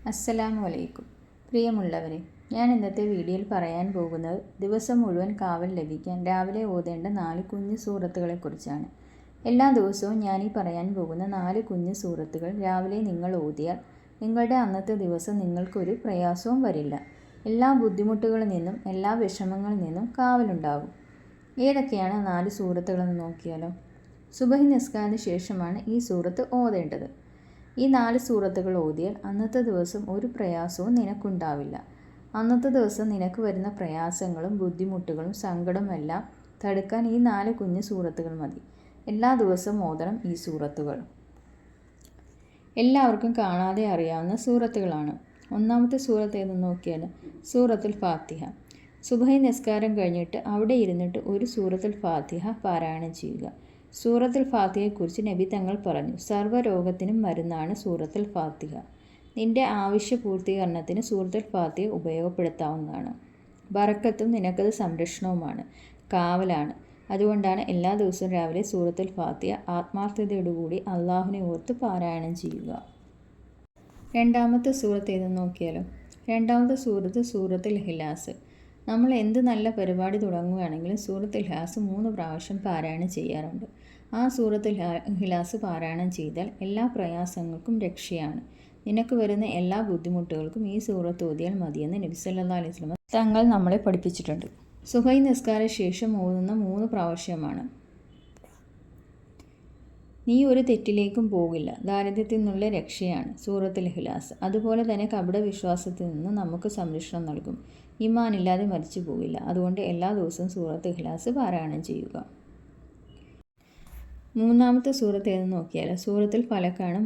അസ്സലാമു അലൈക്കും. പ്രിയമുള്ളവരെ, ഞാൻ ഇന്നത്തെ വീഡിയോയിൽ പറയാൻ പോകുന്നത് ദിവസം മുഴുവൻ കാവൽ ലഭിക്കാൻ രാവിലെ ഓതേണ്ട 4 കുഞ്ഞു സൂറത്തുകളെക്കുറിച്ചാണ്. എല്ലാ ദിവസവും ഞാനീ പറയാൻ പോകുന്ന 4 കുഞ്ഞു സൂറത്തുകൾ രാവിലെ നിങ്ങൾ ഓതിയാൽ നിങ്ങളുടെ അന്നത്തെ ദിവസം നിങ്ങൾക്കൊരു പ്രയാസവും വരില്ല. എല്ലാ ബുദ്ധിമുട്ടുകളിൽ നിന്നും എല്ലാ വിഷമങ്ങളിൽ നിന്നും കാവലുണ്ടാകും. ഏതൊക്കെയാണ് 4 സൂറത്തുകളെന്ന് നോക്കിയാലോ. സുബഹി നിസ്കാരത്തിന് ശേഷമാണ് ഈ സൂറത്ത് ഓതേണ്ടത്. ഈ 4 സൂറത്തുകൾ ഓതിയാൽ അന്നത്തെ ദിവസം ഒരു പ്രയാസവും നിനക്കുണ്ടാവില്ല. അന്നത്തെ ദിവസം നിനക്ക് വരുന്ന പ്രയാസങ്ങളും ബുദ്ധിമുട്ടുകളും സങ്കടവും എല്ലാം തടുക്കാൻ ഈ 4 കുഞ്ഞു സൂറത്തുകൾ മതി. എല്ലാ ദിവസവും ഓതണം ഈ സൂറത്തുകൾ. എല്ലാവർക്കും കാണാതെ അറിയാവുന്ന സൂറത്തുകളാണ്. ഒന്നാമത്തെ സൂറത്ത് ഏതെന്ന് നോക്കിയാൽ സൂറത്തുൽ ഫാത്തിഹ. സുബഹി നിസ്കാരം കഴിഞ്ഞിട്ട് അവിടെ ഇരുന്നിട്ട് ഒരു സൂറത്തുൽ ഫാത്തിഹ പാരായണം ചെയ്യുക. സൂറത്തുൽ ഫാത്തിഹയെക്കുറിച്ച് നബി തങ്ങൾ പറഞ്ഞു, സർവ്വരോഗത്തിനും മരുന്നാണ് സൂറത്തുൽ ഫാത്തിഹ. നിന്റെ ആവശ്യ പൂർത്തീകരണത്തിന് സൂറത്തുൽ ഫാത്തിഹ ഉപയോഗപ്പെടുത്താവുന്നതാണ്. ബറക്കത്തും നിനക്കത് സംരക്ഷണവുമാണ്, കാവലാണ്. അതുകൊണ്ടാണ് എല്ലാ ദിവസവും രാവിലെ സൂറത്തുൽ ഫാത്തിഹ ആത്മാർത്ഥതയോടുകൂടി അള്ളാഹുവിനെ ഓർത്ത് പാരായണം ചെയ്യുക. രണ്ടാമത്തെ സൂറത്ത് ഏതെന്ന് നോക്കിയാലോ. രണ്ടാമത്തെ സൂറത്ത് സൂറത്തുൽ ഇഖ്ലാസ്. നമ്മൾ എന്ത് നല്ല പരിപാടി തുടങ്ങുകയാണെങ്കിലും സൂറത്തുൽ ഇഖ്ലാസ് 3 പ്രാവശ്യം പാരായണം ചെയ്യാറുണ്ട്. ആ സൂറത്തുൽ ഇഖ്ലാസ് പാരായണം ചെയ്താൽ എല്ലാ പ്രയാസങ്ങൾക്കും രക്ഷയാണ്. നിനക്ക് വരുന്ന എല്ലാ ബുദ്ധിമുട്ടുകൾക്കും ഈ സൂറത്ത് ഓതിയാൽ മതിയെന്ന് നബി സല്ലല്ലാഹു അലൈഹി വസല്ലം തങ്ങൾ നമ്മളെ പഠിപ്പിച്ചിട്ടുണ്ട്. സുബഹി നിസ്കാര ശേഷം ഓതുന്ന 3 പ്രാവശ്യമാണ്. നീ ഒരു തെറ്റിലേക്കും പോകില്ല. ദാരിദ്ര്യത്തിൽ നിന്നുള്ള രക്ഷയാണ് സൂറത്തുൽ ഇഖ്ലാസ്. അതുപോലെ തന്നെ കപട വിശ്വാസത്തിൽ നിന്ന് നമുക്ക് സംരക്ഷണം നൽകും. ഈമാനില്ലാതെ മരിച്ചു പോകില്ല. അതുകൊണ്ട് എല്ലാ ദിവസവും സൂറത്തുൽ ഇഖ്ലാസ് പാരായണം ചെയ്യുക. മൂന്നാമത്തെ സൂറത്ത് ഏതെന്ന് നോക്കിയാൽ സൂറത്തുൽ ഫലക്കാണ്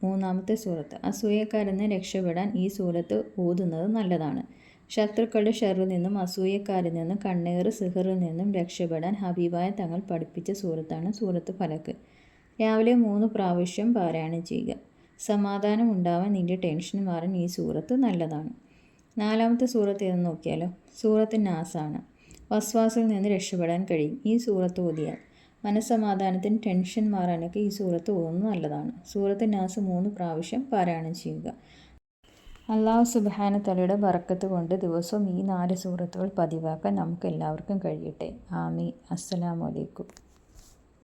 മൂന്നാമത്തെ സൂറത്ത്. അസൂയക്കാരിൽ നിന്ന് രക്ഷപ്പെടാൻ ഈ സൂറത്ത് ഓതുന്നത് നല്ലതാണ്. ശത്രുക്കളുടെ ഷർറിൽ നിന്നും അസൂയക്കാരിൽ നിന്നും കണ്ണേറ് സിഹറിൽ നിന്നും രക്ഷപ്പെടാൻ ഹബീബായ തങ്ങൾ പഠിപ്പിച്ച സൂറത്താണ് സൂറത്ത് ഫലക്ക്. രാവിലെ 3 പ്രാവശ്യം പാരായണം ചെയ്യുക. സമാധാനം ഉണ്ടാവാൻ, നിന്റെ ടെൻഷൻ മാറാൻ ഈ സൂറത്ത് നല്ലതാണ്. നാലാമത്തെ സൂറത്ത് ഏതെന്ന് നോക്കിയാലോ. സൂറത്ത് നാസാണ്. വസ്വാസിൽ നിന്ന് രക്ഷപ്പെടാൻ കഴിയും ഈ സൂറത്ത് ഓതിയാൽ. മനസ്സമാധാനത്തിന്, ടെൻഷൻ മാറാനൊക്കെ ഈ സൂറത്ത് ഓതുന്നത് നല്ലതാണ്. സൂറത്ത് നാസ് 3 പ്രാവശ്യം പാരായണം ചെയ്യുക. അല്ലാഹു സുബ്ഹാനഹു തആലയുടെ ബറക്കത്ത് കൊണ്ട് ദിവസവും ഈ 4 സൂറത്തുകൾ പതിവാക്കാൻ നമുക്ക് എല്ലാവർക്കും കഴിയട്ടെ. ആമീൻ. അസ്സലാമു അലൈക്കും.